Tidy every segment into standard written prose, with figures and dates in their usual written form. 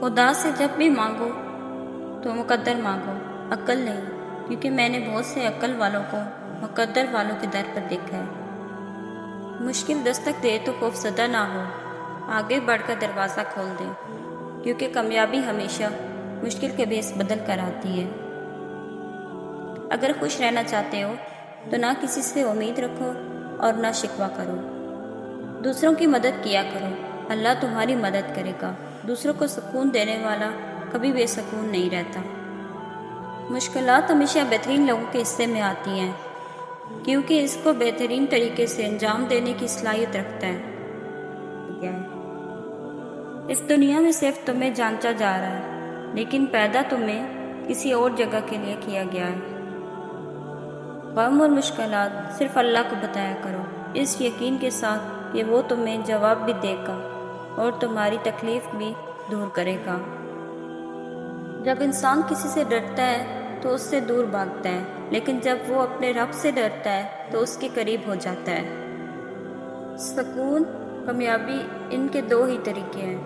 خدا سے جب بھی مانگو تو مقدر مانگو، عقل نہیں، کیونکہ میں نے بہت سے عقل والوں کو مقدر والوں کے در پر دیکھا ہے۔ مشکل دستک دے تو خوف زدہ نہ ہو، آگے بڑھ کر دروازہ کھول دے، کیونکہ کامیابی ہمیشہ مشکل کے بیس بدل کر آتی ہے۔ اگر خوش رہنا چاہتے ہو تو نہ کسی سے امید رکھو اور نہ شکوہ کرو، دوسروں کی مدد کیا کرو، اللہ تمہاری مدد کرے گا۔ دوسروں کو سکون دینے والا کبھی بے سکون نہیں رہتا۔ مشکلات ہمیشہ بہترین لوگوں کے حصے میں آتی ہیں، کیونکہ اس کو بہترین طریقے سے انجام دینے کی صلاحیت رکھتا ہے۔ اس دنیا میں صرف تمہیں جانچا جا رہا ہے، لیکن پیدا تمہیں کسی اور جگہ کے لیے کیا گیا ہے۔ غم اور مشکلات صرف اللہ کو بتایا کرو، اس یقین کے ساتھ کہ وہ تمہیں جواب بھی دے گا اور تمہاری تکلیف بھی دور کرے گا۔ جب انسان کسی سے ڈرتا ہے تو اس سے دور بھاگتا ہے، لیکن جب وہ اپنے رب سے ڈرتا ہے تو اس کے قریب ہو جاتا ہے۔ سکون، کامیابی، ان کے دو ہی طریقے ہیں،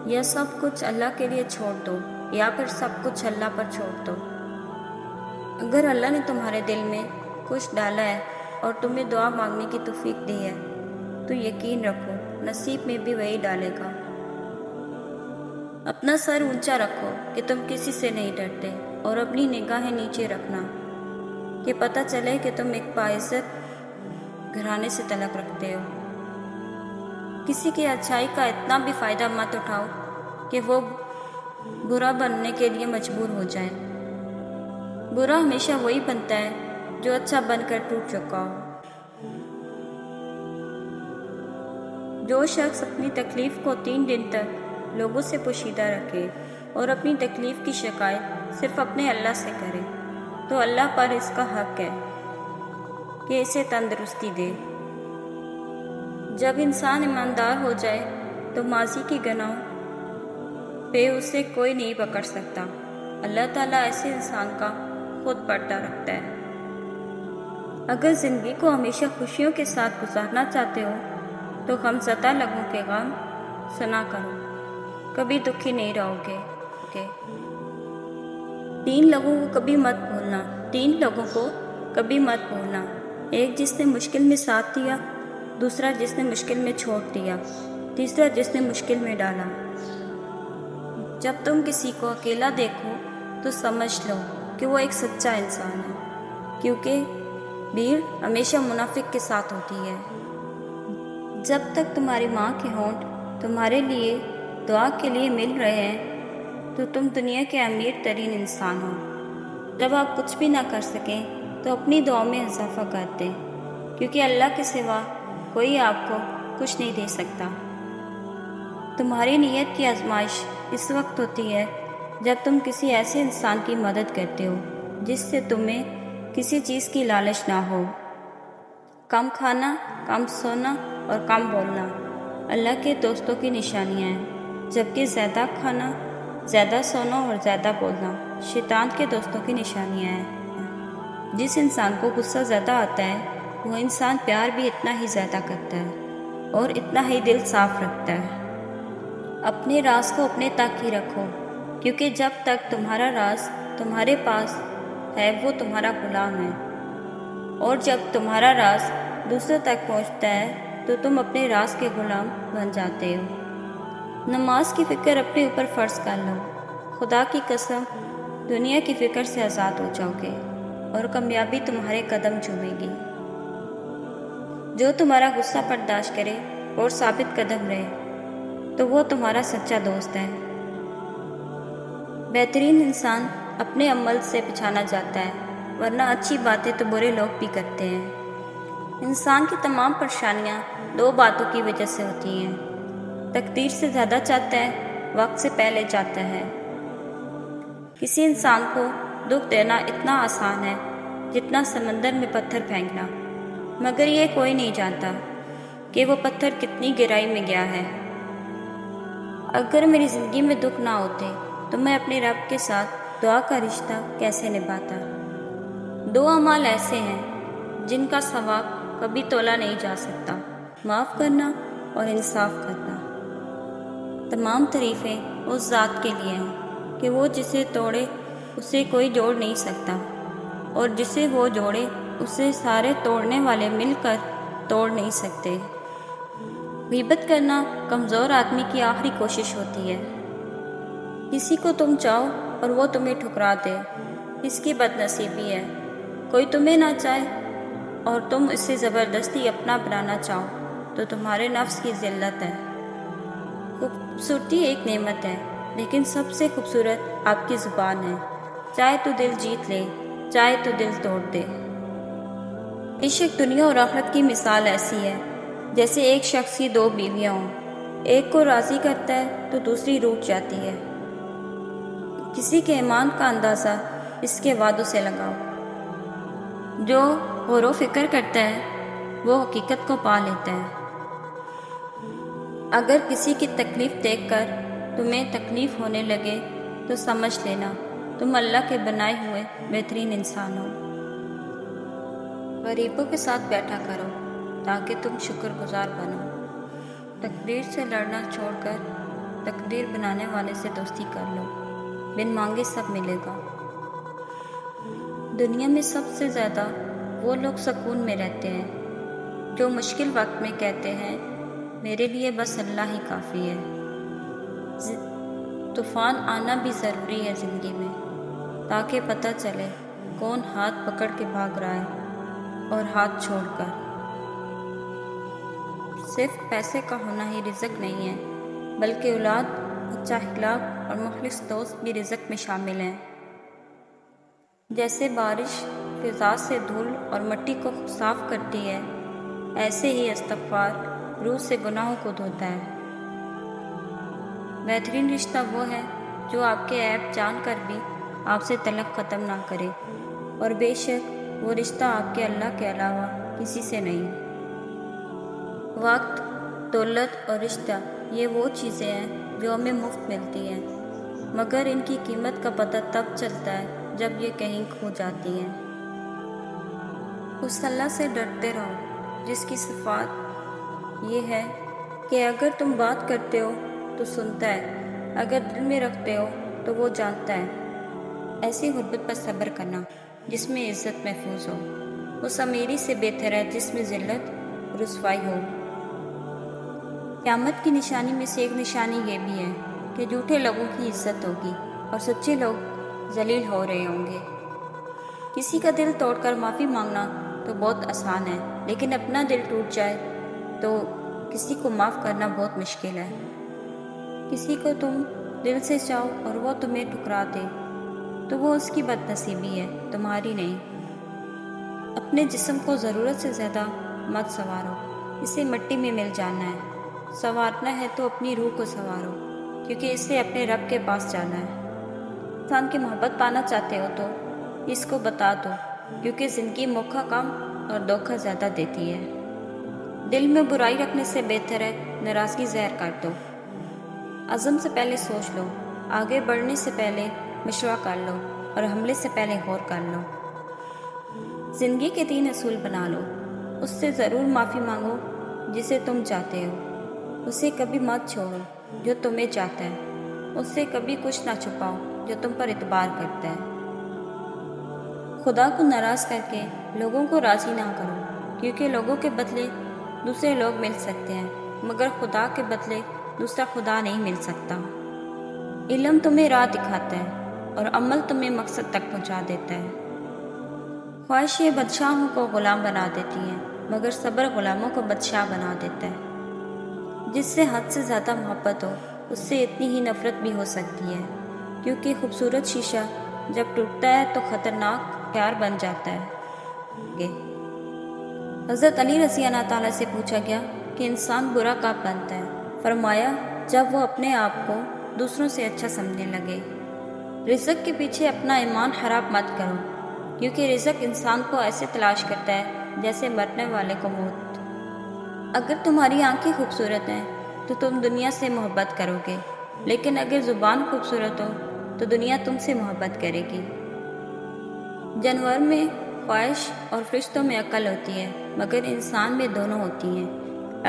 یا سب کچھ اللہ کے لیے چھوڑ دو یا پھر سب کچھ اللہ پر چھوڑ دو۔ اگر اللہ نے تمہارے دل میں کچھ ڈالا ہے اور تمہیں دعا مانگنے کی توفیق دی ہے تو یقین رکھو نصیب میں بھی وہی ڈالے گا۔ اپنا سر اونچا رکھو کہ تم کسی سے نہیں ڈرتے، اور اپنی نگاہیں نیچے رکھنا کہ پتہ چلے کہ تم ایک باعزت گھرانے سے تعلق رکھتے ہو۔ کسی کی اچھائی کا اتنا بھی فائدہ مت اٹھاؤ کہ وہ برا بننے کے لیے مجبور ہو جائے۔ برا ہمیشہ وہی بنتا ہے جو اچھا بن کر ٹوٹ چکا ہو۔ جو شخص اپنی تکلیف کو 3 دن تک لوگوں سے پوشیدہ رکھے اور اپنی تکلیف کی شکایت صرف اپنے اللہ سے کرے تو اللہ پر اس کا حق ہے کہ اسے تندرستی دے۔ جب انسان ایماندار ہو جائے تو ماضی کی گناہوں پہ اسے کوئی نہیں پکڑ سکتا۔ اللہ تعالیٰ ایسے انسان کا خود پردہ رکھتا ہے۔ اگر زندگی کو ہمیشہ خوشیوں کے ساتھ گزارنا چاہتے ہو تو غمزدہ لوگوں کے غم سنا کرو، کبھی دکھی نہیں رہو گے۔ 3 لوگوں کو کبھی مت بھولنا، 3 لوگوں کو کبھی مت بھولنا، ایک جس نے مشکل میں ساتھ دیا، دوسرا جس نے مشکل میں چھوڑ دیا، تیسرا جس نے مشکل میں ڈالا۔ جب تم کسی کو اکیلا دیکھو تو سمجھ لو کہ وہ ایک سچا انسان ہے، کیونکہ بھیڑ ہمیشہ منافق کے ساتھ ہوتی ہے۔ جب تک تمہاری ماں کے ہونٹ تمہارے لیے دعا کے لیے مل رہے ہیں تو تم دنیا کے امیر ترین انسان ہو۔ جب آپ کچھ بھی نہ کر سکیں تو اپنی دعا میں اضافہ کر دیں، کیونکہ اللہ کے سوا کوئی آپ کو کچھ نہیں دے سکتا۔ تمہاری نیت کی آزمائش اس وقت ہوتی ہے جب تم کسی ایسے انسان کی مدد کرتے ہو جس سے تمہیں کسی چیز کی لالچ نہ ہو۔ کم کھانا، کم سونا اور کم بولنا اللہ کے دوستوں کی نشانیاں ہیں، جبکہ زیادہ کھانا، زیادہ سونا اور زیادہ بولنا شیطان کے دوستوں کی نشانیاں ہیں۔ جس انسان کو غصہ زیادہ آتا ہے وہ انسان پیار بھی اتنا ہی زیادہ کرتا ہے اور اتنا ہی دل صاف رکھتا ہے۔ اپنے راز کو اپنے تک ہی رکھو، کیونکہ جب تک تمہارا راز تمہارے پاس ہے وہ تمہارا غلام ہے، اور جب تمہارا راز دوسروں تک پہنچتا ہے تو تم اپنے راز کے غلام بن جاتے ہو۔ نماز کی فکر اپنے اوپر فرض کر لو، خدا کی قسم دنیا کی فکر سے آزاد ہو جاؤ گے اور کامیابی تمہارے قدم چومے گی۔ جو تمہارا غصہ برداشت کرے اور ثابت قدم رہے تو وہ تمہارا سچا دوست ہے۔ بہترین انسان اپنے عمل سے پہچانا جاتا ہے، ورنہ اچھی باتیں تو برے لوگ بھی کرتے ہیں۔ انسان کی تمام پریشانیاں 2 باتوں کی وجہ سے ہوتی ہیں: تقدیر سے زیادہ چاہتا ہے، وقت سے پہلے چاہتا ہے۔ کسی انسان کو دکھ دینا اتنا آسان ہے جتنا سمندر میں پتھر پھینکنا، مگر یہ کوئی نہیں جانتا کہ وہ پتھر کتنی گہرائی میں گیا ہے۔ اگر میری زندگی میں دکھ نہ ہوتے تو میں اپنے رب کے ساتھ دعا کا رشتہ کیسے نبھاتا؟ 2 اعمال ایسے ہیں جن کا ثواب کبھی تولا نہیں جا سکتا: معاف کرنا اور انصاف کرنا۔ تمام تعریفیں اس ذات کے لیے ہیں کہ وہ جسے توڑے اسے کوئی جوڑ نہیں سکتا، اور جسے وہ جوڑے اسے سارے توڑنے والے مل کر توڑ نہیں سکتے۔ غیبت کرنا کمزور آدمی کی آخری کوشش ہوتی ہے۔ کسی کو تم چاہو اور وہ تمہیں ٹھکرا دے، اس کی بد نصیبی ہے۔ کوئی تمہیں نہ چاہے اور تم اسے زبردستی اپنا بنانا چاہو تو تمہارے نفس کی ذلت ہے۔ خوبصورتی ایک نعمت ہے، لیکن سب سے خوبصورت آپ کی زبان ہے، چاہے تو دل جیت لے، چاہے تو دل توڑ دے۔ بے شک دنیا اور آخرت کی مثال ایسی ہے جیسے ایک شخص کی دو بیویاں ہوں، ایک کو راضی کرتا ہے تو دوسری روٹھ جاتی ہے۔ کسی کے ایمان کا اندازہ اس کے وعدوں سے لگاؤ۔ جو غور و فکر کرتا ہے وہ حقیقت کو پا لیتا ہے۔ اگر کسی کی تکلیف دیکھ کر تمہیں تکلیف ہونے لگے تو سمجھ لینا تم اللہ کے بنائے ہوئے بہترین انسان ہو۔ غریبوں کے ساتھ بیٹھا کرو تاکہ تم شکر گزار بنو۔ تقدیر سے لڑنا چھوڑ کر تقدیر بنانے والے سے دوستی کر لو، بن مانگے سب ملے گا۔ دنیا میں سب سے زیادہ وہ لوگ سکون میں رہتے ہیں جو مشکل وقت میں کہتے ہیں میرے لیے بس اللہ ہی کافی ہے۔ طوفان آنا بھی ضروری ہے زندگی میں، تاکہ پتہ چلے کون ہاتھ پکڑ کے بھاگ رہا ہے اور ہاتھ چھوڑ کر۔ صرف پیسے کا ہونا ہی رزق نہیں ہے، بلکہ اولاد، اچھا اخلاق اور مخلص دوست بھی رزق میں شامل ہیں۔ جیسے بارش فضا سے دھول اور مٹی کو صاف کرتی ہے، ایسے ہی استغفار روح سے گناہوں کو دھوتا ہے۔ بہترین رشتہ وہ ہے جو آپ کے عیب جان کر بھی آپ سے تعلق ختم نہ کرے، اور بے شک وہ رشتہ آپ کے اللہ کے علاوہ کسی سے نہیں۔ وقت، دولت اور رشتہ یہ وہ چیزیں ہیں جو ہمیں مفت ملتی ہیں، مگر ان کی قیمت کا پتہ تب چلتا ہے جب یہ کہیں کھو جاتی ہیں۔ اس اللہ سے ڈرتے رہو جس کی صفات یہ ہے کہ اگر تم بات کرتے ہو تو سنتا ہے، اگر دل میں رکھتے ہو تو وہ جانتا ہے۔ ایسی غربت پر صبر کرنا جس میں عزت محفوظ ہو، اس امیری سے بہتر ہے جس میں ذلت اور رسوائی ہو۔ قیامت کی نشانی میں سے ایک نشانی یہ بھی ہے کہ جھوٹے لوگوں کی عزت ہوگی اور سچے لوگ ذلیل ہو رہے ہوں گے۔ کسی کا دل توڑ کر معافی مانگنا تو بہت آسان ہے، لیکن اپنا دل ٹوٹ جائے تو کسی کو معاف کرنا بہت مشکل ہے۔ کسی کو تم دل سے چاہو اور وہ تمہیں ٹھکرا دے تو وہ اس کی بد نصیبی ہے، تمہاری نہیں۔ اپنے جسم کو ضرورت سے زیادہ مت سنوارو، اسے مٹی میں مل جانا ہے۔ سنوارنا ہے تو اپنی روح کو سنوارو، کیونکہ اسے اپنے رب کے پاس جانا ہے۔ انسان کی محبت پانا چاہتے ہو تو اس کو بتا دو، کیونکہ زندگی موقع کم اور دھوکہ زیادہ دیتی ہے۔ دل میں برائی رکھنے سے بہتر ہے ناراضگی زہر کر دو۔ عزم سے پہلے سوچ لو، آگے بڑھنے سے پہلے مشورہ کر لو اور حملے سے پہلے غور کر لو۔ زندگی کے 3 اصول بنا لو۔ اس سے ضرور معافی مانگو جسے تم چاہتے ہو، اسے کبھی مت چھوڑو جو تمہیں چاہتا ہے، اس سے کبھی کچھ نہ چھپاؤ جو تم پر اعتبار کرتا ہے۔ خدا کو ناراض کر کے لوگوں کو راضی نہ کرو، کیونکہ لوگوں کے بدلے دوسرے لوگ مل سکتے ہیں، مگر خدا کے بدلے دوسرا خدا نہیں مل سکتا۔ علم تمہیں راہ دکھاتا ہے اور عمل تمہیں مقصد تک پہنچا دیتا ہے۔ خواہشیں بادشاہوں کو غلام بنا دیتی ہیں، مگر صبر غلاموں کو بادشاہ بنا دیتا ہے۔ جس سے حد سے زیادہ محبت ہو اس سے اتنی ہی نفرت بھی ہو سکتی ہے، کیونکہ خوبصورت شیشہ جب ٹوٹتا ہے تو خطرناک ہتھیار بن جاتا ہے۔ حضرت علی رضی اللہ تعالیٰ سے پوچھا گیا کہ انسان برا کب بنتا ہے؟ فرمایا جب وہ اپنے آپ کو دوسروں سے اچھا سمجھنے لگے۔ رزق کے پیچھے اپنا ایمان خراب مت کرو، کیونکہ رزق انسان کو ایسے تلاش کرتا ہے جیسے مرنے والے کو موت۔ اگر تمہاری آنکھیں خوبصورت ہیں تو تم دنیا سے محبت کرو گے، لیکن اگر زبان خوبصورت ہو تو دنیا تم سے محبت کرے گی۔ جانور میں خواہش اور فرشتوں میں عقل ہوتی ہے، مگر انسان میں دونوں ہوتی ہیں۔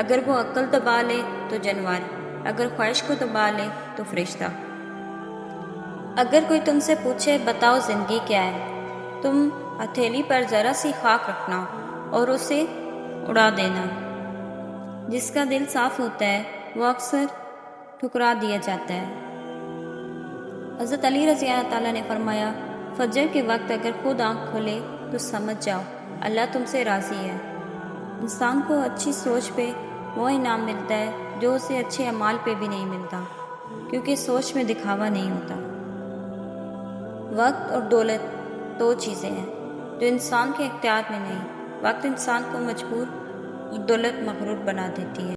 اگر وہ عقل دبا لے تو جانور، اگر خواہش کو دبا لے تو فرشتہ۔ اگر کوئی تم سے پوچھے بتاؤ زندگی کیا ہے، تم ہتھیلی پر ذرا سی خاک رکھنا اور اسے اڑا دینا۔ جس کا دل صاف ہوتا ہے وہ اکثر ٹھکرا دیا جاتا ہے۔ حضرت علی رضی اللہ تعالیٰ نے فرمایا، فجر کے وقت اگر خود آنکھ کھولے تو سمجھ جاؤ اللہ تم سے راضی ہے۔ انسان کو اچھی سوچ پہ وہ انعام ملتا ہے جو اسے اچھے اعمال پہ بھی نہیں ملتا، کیونکہ سوچ میں دکھاوا نہیں ہوتا۔ وقت اور دولت دو چیزیں ہیں جو انسان کے اختیار میں نہیں۔ وقت انسان کو مجبور اور دولت مغرور بنا دیتی ہے۔